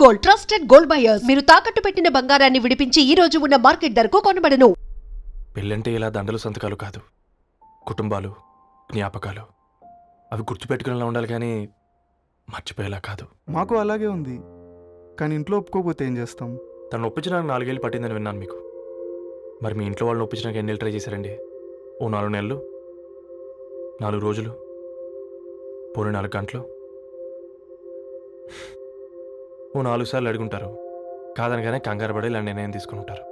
Gold, trusted gold buyers. మీరు తాకట్టు పెట్టిన బంగారాన్ని విడిపించి ఈ రోజు ఉన్న మార్కెట్ ధరకు కొనబడను. పెళ్ళంటే ఇలా దండలు సంతకాలు కాదు, కుటుంబాలు, జ్ఞాపకాలు. అవి గుర్తుపెట్టుకునేలా ఉండాలి కానీ మర్చిపోయేలా కాదు. మాకు అలాగే ఉంది, కానీ ఇంట్లో ఒప్పుకోకపోతే ఏం చేస్తాం? తను ఒప్పించడానికి 4 ఏళ్ళు పట్టిందని విన్నాను మీకు. మరి మీ ఇంట్లో వాళ్ళని ఒప్పించడానికి ఎన్ని ఏళ్ళు ట్రై చేశారండి? ఓ 4 నెలలు, 4 రోజులు, పోనీ 4 గంటలు, ఓ 4 సార్లు అడుగుంటారు. కాదనగానే కంగారు పడి ఇలా నిర్ణయం తీసుకుని ఉంటారు.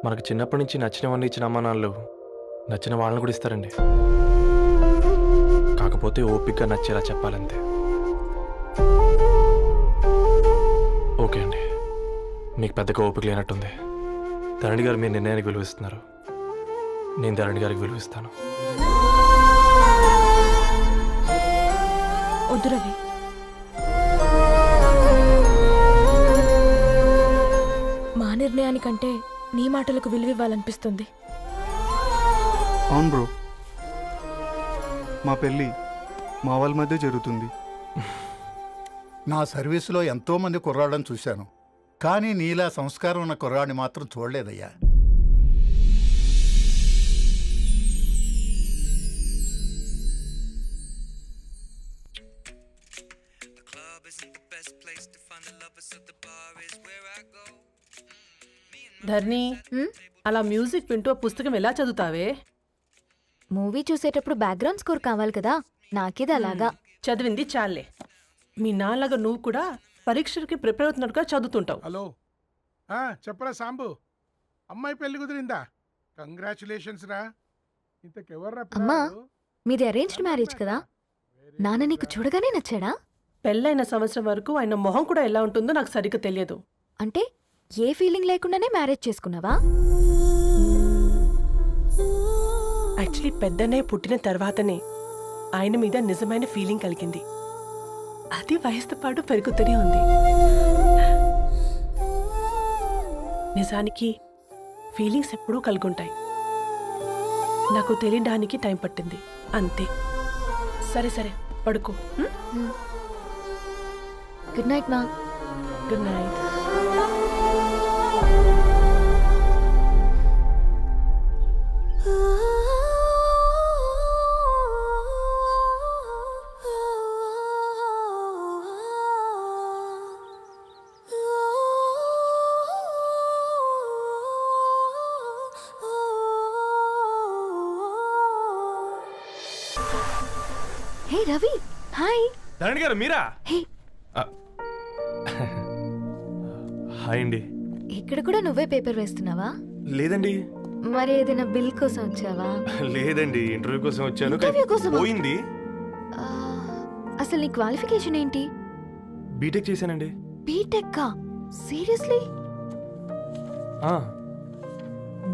మనకు చిన్నప్పటి నుంచి నచ్చినవన్నీ ఇచ్చిన అమ్మానాళ్ళు నచ్చిన వాళ్ళని కూడా ఇస్తారండి. కాకపోతే ఓపికగా నచ్చేలా చెప్పాలంతే. ఓకే అండి, మీకు పెద్దగా ఓపిక లేనట్టుంది. ధరణి గారు మీ నిర్ణయానికి విలువిస్తున్నారు, నేను ధరణి గారికి విలువిస్తాను. వద్దు రవి, మా నిర్ణయానికంటే నీ మాటలకు విలువివ్వాలనిపిస్తుంది. అవును బ్రో, మా పెళ్ళి మా వాళ్ళ మధ్య జరుగుతుంది. నా సర్వీసులో ఎంతోమంది కుర్రాళ్ళని చూశాను, కానీ నీలా సంస్కారం ఉన్న కుర్రాడిని మాత్రం చూడలేదయ్యా. ధర్ని, అలా మ్యూజిక్ వింటూ పుస్తకం ఎలా చదువుతావే? మూవీ చూసేటప్పుడు బ్యాక్గ్రౌండ్ స్కోర్ కావాలి కదా, నాకేది అలాగా. చదివింది చాలే. మీ నాన్నగా నువ్వు కూడా పరీక్షలకి ప్రిపేర్ అవుతున్నట్టుగా చదువుతుంటావు. హలో, చెప్పరా సాంబు, అమ్మాయి పెళ్లి కుదిరిందా? కంగ్రాచులేషన్స్ రా. ఇంతకెవర్రా? అమ్మా, మీది అరేంజ్డ్ మ్యారేజ్ కదా, నాన్న నీకు చూడగానే నచ్చాడా? పెళ్ళైన సంవత్సరం వరకు ఆయన మొహం కూడా ఎలా ఉంటుందో నాకు సరిగ్గా తెలియదు. అంటే ఏ ఫీలింగ్ లేకుండానే మ్యారేజ్ చేసుకున్నావా? యాక్చువల్లీ పెద్దనే పుట్టిన తర్వాతనే ఆయన మీద నిజమైన ఫీలింగ్ కలిగింది. అది వయసుతో పాటు పెరుగుతూనే ఉంది. నిజానికి ఫీలింగ్స్ ఎప్పుడూ కలుగుంటాయి, నాకు తెలియడానికి టైం పట్టింది అంతే. సరే సరే, పడుకో. గుడ్ నైట్ మా. Good night. Hey Ravi, hi. Dharani garu మీరా? హే, హాయ్ అండి. ఇక్కడ కూడా నువ్వే పేపర్ వేస్తున్నావా? లేదండి. మరి ఏదైనా బిల్ కోసం వచ్చావా? లేదండి, ఇంటర్వ్యూ కోసం వచ్చాను. ఇంటర్వ్యూ కోసమా? పోయింది. అసలు నీ క్వాలిఫికేషన్ ఏంటి? బీటెక్ చేశానండి. బీటెక్? సీరియస్లీ?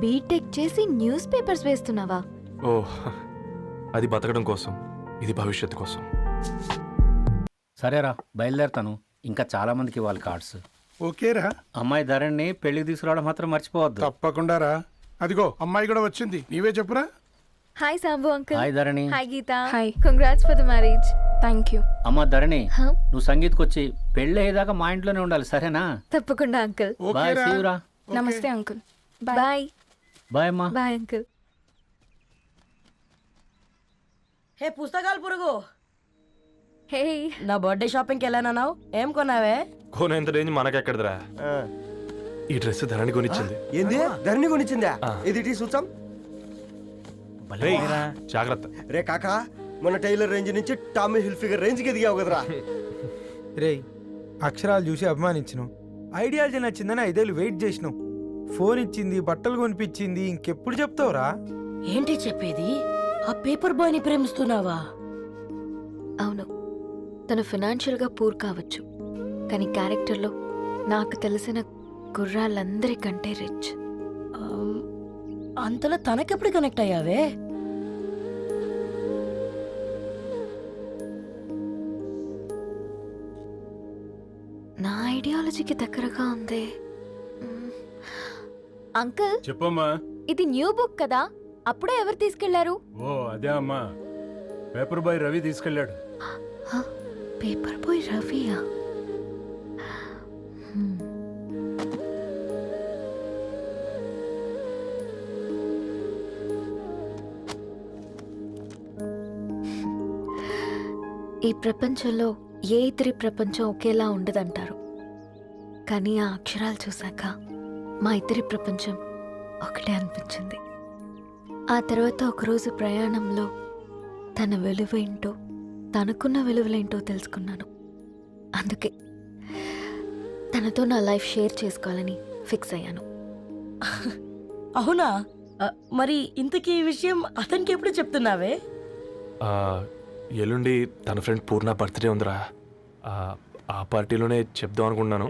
బీటెక్ చేసి న్యూస్ పేపర్స్ వేస్తున్నావా? ఓ, అది బతకడం కోసం, ఇది భవిష్యత్తు కోసం. సరేరా, బయలుదేరుతాను. ఇంకా చాలా మందికి ఇవ్వాలి కార్డ్స్. ఓకేరా. అమ్మాయి ధరణి పెళ్లికి తీసుకురావడం మాత్రం మర్చిపోవద్దు. తప్పకుండా రా. అదిగో అమ్మాయి కూడా వచ్చింది, నీవే చెప్పురా. Hi Sambu uncle. Hi Dharani. Hi Geetha. Hi. Congrats for the marriage. Thank you. అమ్మ ధరణి, నువ్వు సంగీత్కి వచ్చి పెళ్లి అయ్యేదాకా మా ఇంట్లోనే ఉండాలి, సరేనా? తప్పకుండా అంకుల్. బాయ్, సీవురా. నమస్తే అంకుల్. బాయ్. బాయ్ అమ్మా. Bye uncle. హే పుస్తకాలు పురుగు, హే, నా బర్త్డే షాపింగ్కి వెళ్ళానన్నావు, ఏం కొన్నావే? కోనేంత రేంజ్ మనకెక్కడదిరా. ఈ డ్రెస్ ధరణి కొనిచ్చింది. ఏంది? ధరణి కొనిచ్చిందా? ఇది చూసాం. జాగ్రత్త రే కాకా, మన టైలర్ రేంజ్ నుంచి టామీ హిల్ఫిగర్ రేంజ్కి ఎదిగావు కదరా. రే, అక్షరాలు చూసి అభిమానించను, ఐడియాలజీ నచ్చిందని 5 ఏళ్ళు వెయిట్ చేసినావు. ఫోన్ ఇచ్చింది, బట్టలు కొనిపించింది, ఇంకెప్పుడు చెప్తావురా? ఏంటి చెప్పేది? ఆ పేపర్ బాయ్ని ప్రేమిస్తున్నావా? అవును, తను ఫినాన్షియల్గా పూర్ కావచ్చు, కానీ క్యారెక్టర్లో నాకు తెలిసిన కుర్రాళ్ళందరికంటే రిచ్. అంతలో తనకెప్పుడు కనెక్ట్ అయ్యావే? నా ఐడియాలజీకి దగ్గరగా ఉంది. అంకుల్ చెప్పమ్మా. ఇది న్యూ బుక్ కదా, అప్పుడే ఎవరు తీసుకెళ్లారు? ఓ అదే అమ్మా, పేపర్ బాయ్ రవి తీసుకెళ్ళాడు. పేపర్ బాయ్ రవియా? ఈ ప్రపంచంలో ఏ ఇతరి ప్రపంచం ఒకేలా ఉండదంటారు, కానీ ఆ అక్షరాలు చూశాక మా ఇద్దరి ప్రపంచం ఒకటే అనిపించింది. ఆ తర్వాత ఒకరోజు ప్రయాణంలో తన విలువ ఏంటో, తనకున్న విలువలేంటో తెలుసుకున్నాను. అందుకే తనతో నా లైఫ్ షేర్ చేసుకోవాలని ఫిక్స్ అయ్యాను. అవునా? మరి ఇంతకీ ఈ విషయం అతనికి ఎప్పుడు చెప్తున్నావే? ఎల్లుండి తన ఫ్రెండ్ పూర్ణ బర్త్డే ఉందిరా. ఆ పార్టీలోనే చెప్దాం అనుకున్నాను.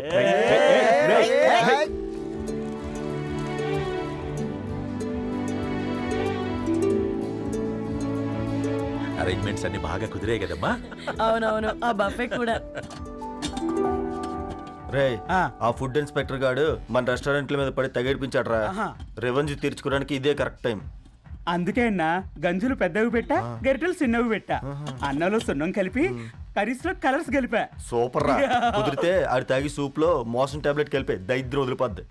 అరేంజ్మెంట్స్ అన్ని బాగా కుదిరే కదమ్మా. అవునవును, ఆ బఫే కూడా. రే, ఆ ఫుడ్ ఇన్స్పెక్టర్ గాడు మన రెస్టారెంట్ల మీద పడి తగేడిపించాడ్రా. రెవెన్యూ తీర్చుకోవడానికి ఇదే కరెక్ట్ టైం. అందుకే అన్న గంజులు పెద్దవి పెట్టా, గరిటెలు చిన్నవి పెట్టా. అన్నంలో సున్నం కలిపి కర్రీస్ లో కలర్స్ కలిపా. సూపర్ రా. కుదిరితే ఆడి తాగి సూప్ లో మోషన్ టాబ్లెట్ కలిపే దరిద్రం వదిలిపోద్ది.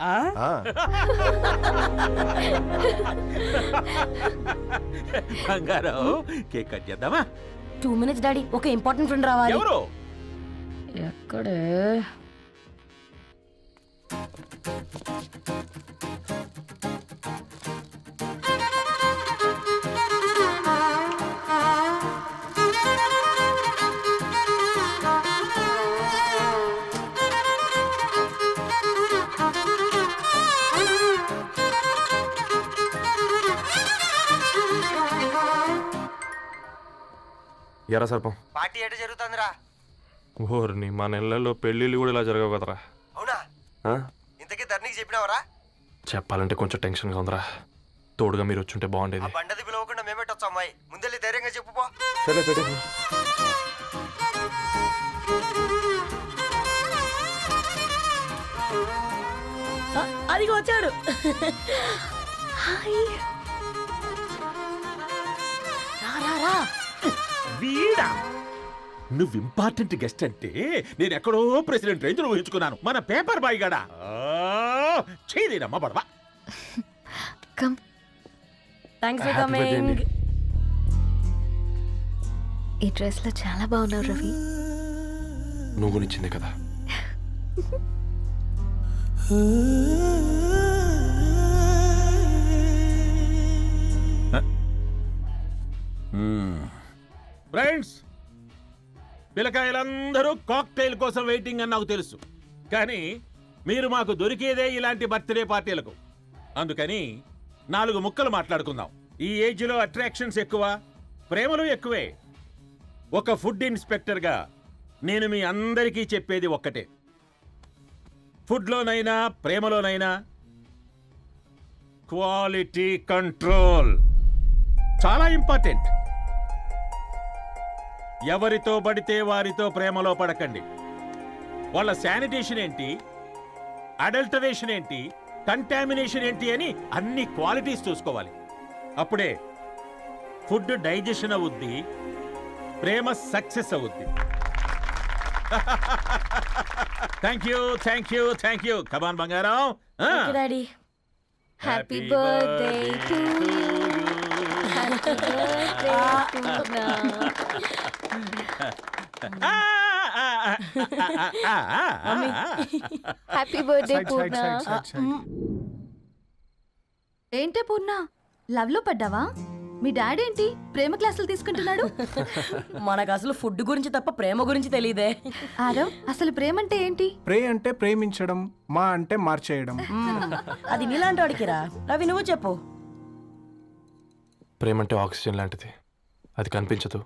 బంగారం కేక్ కట్ చేద్దామా? 2 minutes డాడీ, ఒక ఇంపార్టెంట్ ఫ్రెండ్ రావాలి. ఎవరు? ఎక్కడే? ఎరా సర్పం, పార్టీ ఎట జరుగుతుందిరా? ఓర్ని మా నెలల్లో పెళ్ళిళ్ళు కూడా ఇలా జరగవు కదరా. అవునా? ఇంతకీ ధరణికి చెప్పినావరా? చెప్పాలంటే కొంచెం టెన్షన్గా ఉందిరా. తోడుగా మీరు వచ్చుంటే బాగుండేది. బండది పిలవకుండా మేమేటొచ్చా అమ్మాయి? ముందెళ్ళి ధైర్యంగా చెప్పుపో. సరే పెట్టు. అదిగో వచ్చాడు. హాయ్. రా. వీడా? నువ్వు ఇంపార్టెంట్ గెస్ట్ అంటే నేను ఎక్కడో ప్రెసిడెంట్ రేంజ్ ఊహించుకున్నాను. మన పేపర్ బాయ్ గడా చేయలేనమ్మా పడవా. కమ్. Thanks for coming. ఈ డ్రెస్ లో చాలా బాగున్నావు రవి. నువ్వు గురించిందే కదా. ఫ్రెండ్స్, పిల్లకాయలందరూ కాక్టైల్ కోసం వెయిటింగ్ అని నాకు తెలుసు. కానీ మీరు మాకు దొరికేదే ఇలాంటి బర్త్డే పార్టీలకు. అందుకని 4 ముక్కలు మాట్లాడుకుందాం. ఈ ఏజ్లో అట్రాక్షన్స్ ఎక్కువ, ప్రేమలు ఎక్కువే. ఒక ఫుడ్ ఇన్స్పెక్టర్గా నేను మీ అందరికీ చెప్పేది ఒక్కటే. ఫుడ్లోనైనా ప్రేమలోనైనా క్వాలిటీ కంట్రోల్ చాలా ఇంపార్టెంట్. ఎవరితో పడితే వారితో ప్రేమలో పడకండి. వాళ్ళ శానిటేషన్ ఏంటి, అడల్టరేషన్ ఏంటి, కంటామినేషన్ ఏంటి అని అన్ని క్వాలిటీస్ చూసుకోవాలి. అప్పుడే ఫుడ్ డైజెషన్ అవుద్ది, ప్రేమ సక్సెస్ అవుద్ది. Thank you. కమాన్ బంగారం. Daddy, happy birthday to you. Happy birthday Purna. Happy birthday Purna. ఏంటే పూర్ణ, లవ్ లో పడ్డావా? మీ డాడీ ఏంటి ప్రేమ క్లాసులు తీసుకుంటున్నాడు? మనకు అసలు ఫుడ్ గురించి తప్ప ప్రేమ గురించి తెలియదే. ఆరవ్, అసలు ప్రేమ అంటే ఏంటి? ప్రే అంటే ప్రేమించడం, మా అంటే మార్చేయడం. అది నీలాంటి వాడికిరా. రవి, నువ్వు చెప్పు. ప్రేమ అంటే ఆక్సిజన్ లాంటిది. అది కనిపించదు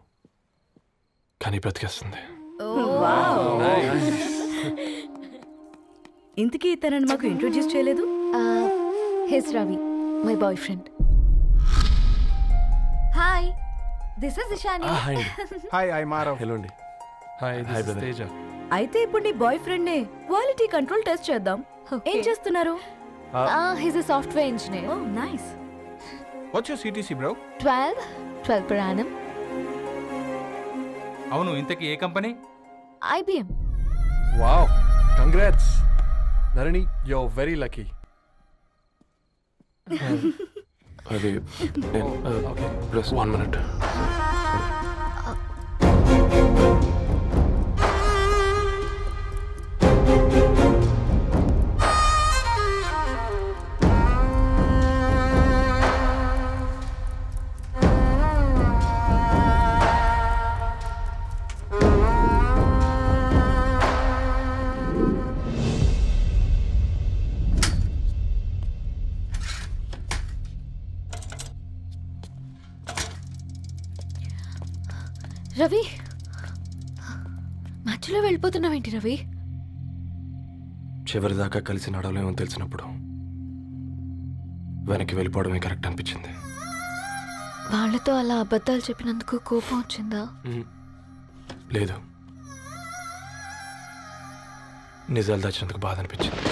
కానీ బ్రతికేస్తుంది. ఇంతకీ తనని మాకు ఇంట్రొడ్యూస్ చేయలేదు. He's Ravi, my boyfriend. Hi, this is Ishani. Hi, I మారవ్. హలో అండి. Hi brother. తేజ. అయితే ఇప్పుడు నీ బాయ్ ఫ్రెండ్ నే క్వాలిటీ కంట్రోల్ టెస్ట్ చేద్దాం. ఏం చేస్తున్నారు? He's a software engineer. Oh nice. What's your CTC bro? 12 per annum. అవును, ఇంతకీ ఏ company? IBM. Wow, congrats Dharani, you are very lucky. అది ఓకే, ప్లస్ 1 minute. రవి మధ్యలో వెళ్ళిపోతున్నావేంటి రవి? చివరిదాకా కలిసి నడవలేమో తెలిసినప్పుడు వెనక్కి వెళ్ళిపోవడమే కరెక్ట్ అనిపించింది. వాళ్ళతో అలా అబద్ధాలు చెప్పినందుకు కోపం వచ్చిందా? లేదు, నిజాలు దాచినందుకు బాధ అనిపించింది.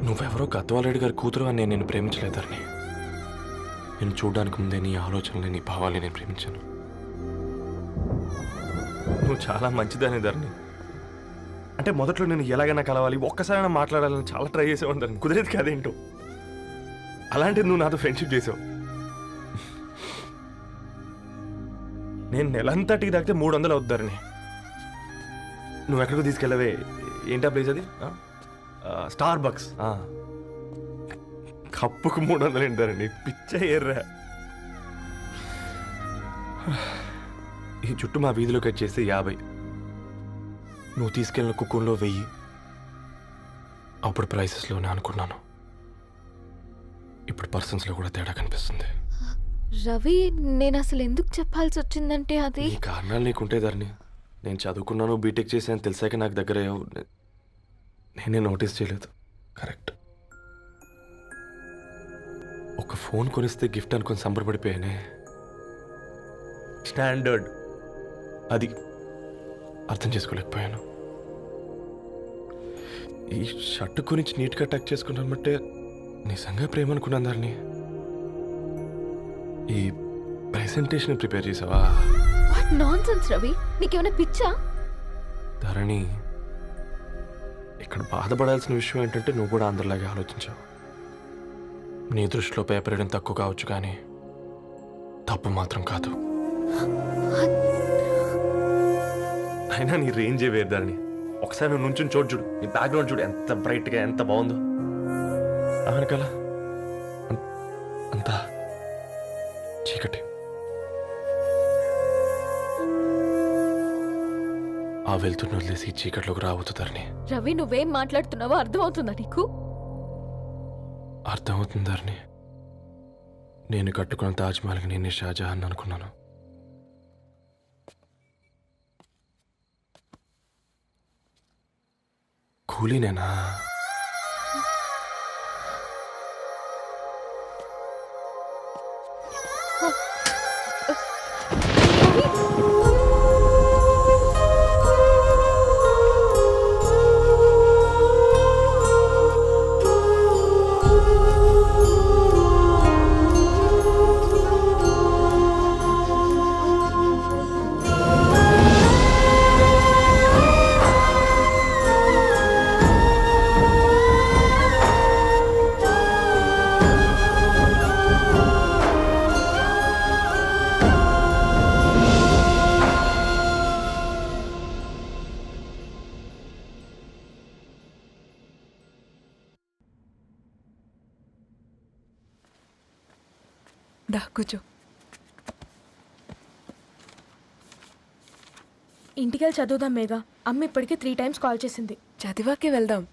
నువ్వెవరో గద్వాలరెడ్డి గారి కూతురు అని నేను ప్రేమించలేదని. నేను చూడడానికి ముందే నీ ఆలోచనలు, నీ భావాలని నేను ప్రేమించాను. నువ్వు చాలా మంచిదనే ధరణి. అంటే మొదట్లో నేను ఎలాగైనా కలవాలి, ఒక్కసారైనా మాట్లాడాలని చాలా ట్రై చేసేవాడిని ధరణి. కుదిరేది కాదేంటో. అలాంటిది నువ్వు నాతో ఫ్రెండ్షిప్ చేసావు. నేను నెలంతటికి తాకితే 300 అవుతారని. నువ్వు ఎక్కడికో తీసుకెళ్ళవే, ఏంటా ప్లేస్ అది? Star bucks. కప్పుకు 300 ఏంటారండి, పిచ్చ ఎర్రా. ఈ చుట్టూ మా వీధిలో కట్ చేస్తే 50. నువ్వు తీసుకెళ్ళిన కుక్కర్లో 1000. అప్పుడు ప్రైసెస్లోనే అనుకున్నాను, ఇప్పుడు పర్సన్స్లో కూడా తేడా కనిపిస్తుంది. రవి, నేను అసలు ఎందుకు చెప్పాల్సి వచ్చిందంటే అది ఈ కారణాలు నీకుంటే ధరణి. నేను చదువుకున్నాను, బీటెక్ చేశాను తెలిసాక నాకు దగ్గర అయ్యావు. నేనే నోటీస్ చేయలేదు. కరెక్ట్. ఒక ఫోన్ కొనిస్తే గిఫ్ట్ అనుకొని సంబరపడిపోయానే. స్టాండర్డ్ అది అర్థం చేసుకోలేకపోయాను. ఈ షర్ట్ గురించి నీట్గా టక్ చేసుకున్నామంటే నిజంగా ప్రేమ అనుకున్నాను ధరణి. ఈ ప్రెజెంటేషన్ ప్రిపేర్ చేసావా? వాట్ నాన్సెన్స్ రవి, నీకేమైనా పిచ్చా? ధరణి, ఇక్కడ బాధపడాల్సిన విషయం ఏంటంటే నువ్వు కూడా అందరిలాగే ఆలోచించావు. నీ దృష్టిలో పేపర్ వేయడం తక్కువ కావచ్చు, కానీ తప్పు మాత్రం కాదు. అయినా నీ రేంజే వేరు ధరణి. ఒకసారి నువ్వు నుంచుని చూడు, నీ బ్యాక్గ్రౌండ్ చూడు ఎంత బ్రైట్గా, ఎంత బాగుందో. వెనకాల అంతా చీకటి. ఆ వెళ్తున్న వదిలేసి చీకట్లోకి రాబోతుందని. రవి, నువ్వేం మాట్లాడుతున్నావో అర్థమవుతుందా నీకు? అర్థమవుతుందని. నేను కట్టుకున్న తాజ్మహల్కి నేనే షాజహాన్ అనుకున్నాను. కూలీనేనా? దా కూర్చో. ఇంటికెళ్ళి చదువుదాం మేఘా. అమ్మ ఇప్పటికే 3 times కాల్ చేసింది. చదివాకే వెళ్దాం.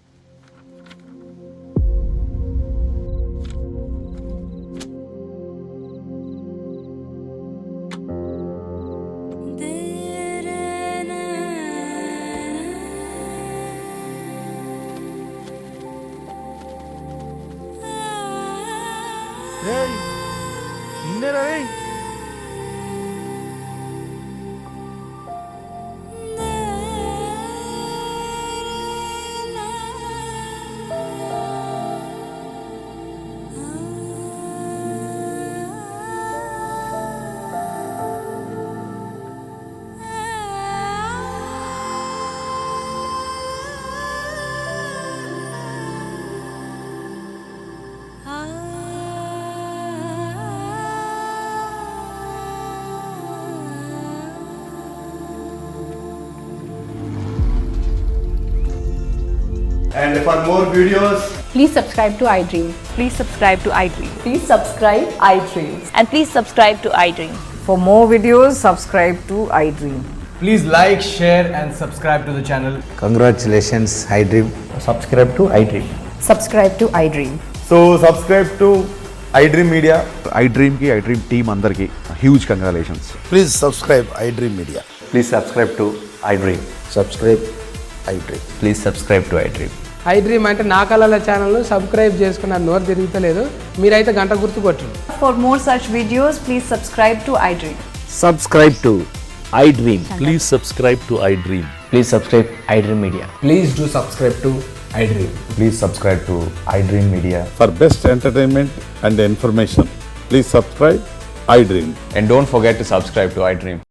And for more videos, Please subscribe to iDream. Please subscribe to iDream. Please subscribe iDream. And please subscribe to iDream. For more videos, subscribe to iDream. Please like, share and subscribe to the channel. congratulations, iDream. Subscribe to iDream. Subscribe to iDream. So subscribe to iDream media, iDream team అందరికి huge congratulations. Please subscribe iDream media. Please subscribe to iDream. Subscribe iDream. Please subscribe to iDream. IDream అంటే నా కళల channel subscribe చేసుకున్న నోరు తిరుగుతలేదు, మీరైతే గంట గుర్తు కొట్టండి. For more such videos, please subscribe to iDream. Subscribe to iDream. Please subscribe to iDream. Please subscribe iDream media. Please do subscribe to iDream. Please subscribe to iDream media. For best entertainment and information please subscribe I dream. And don't forget to subscribe to iDream.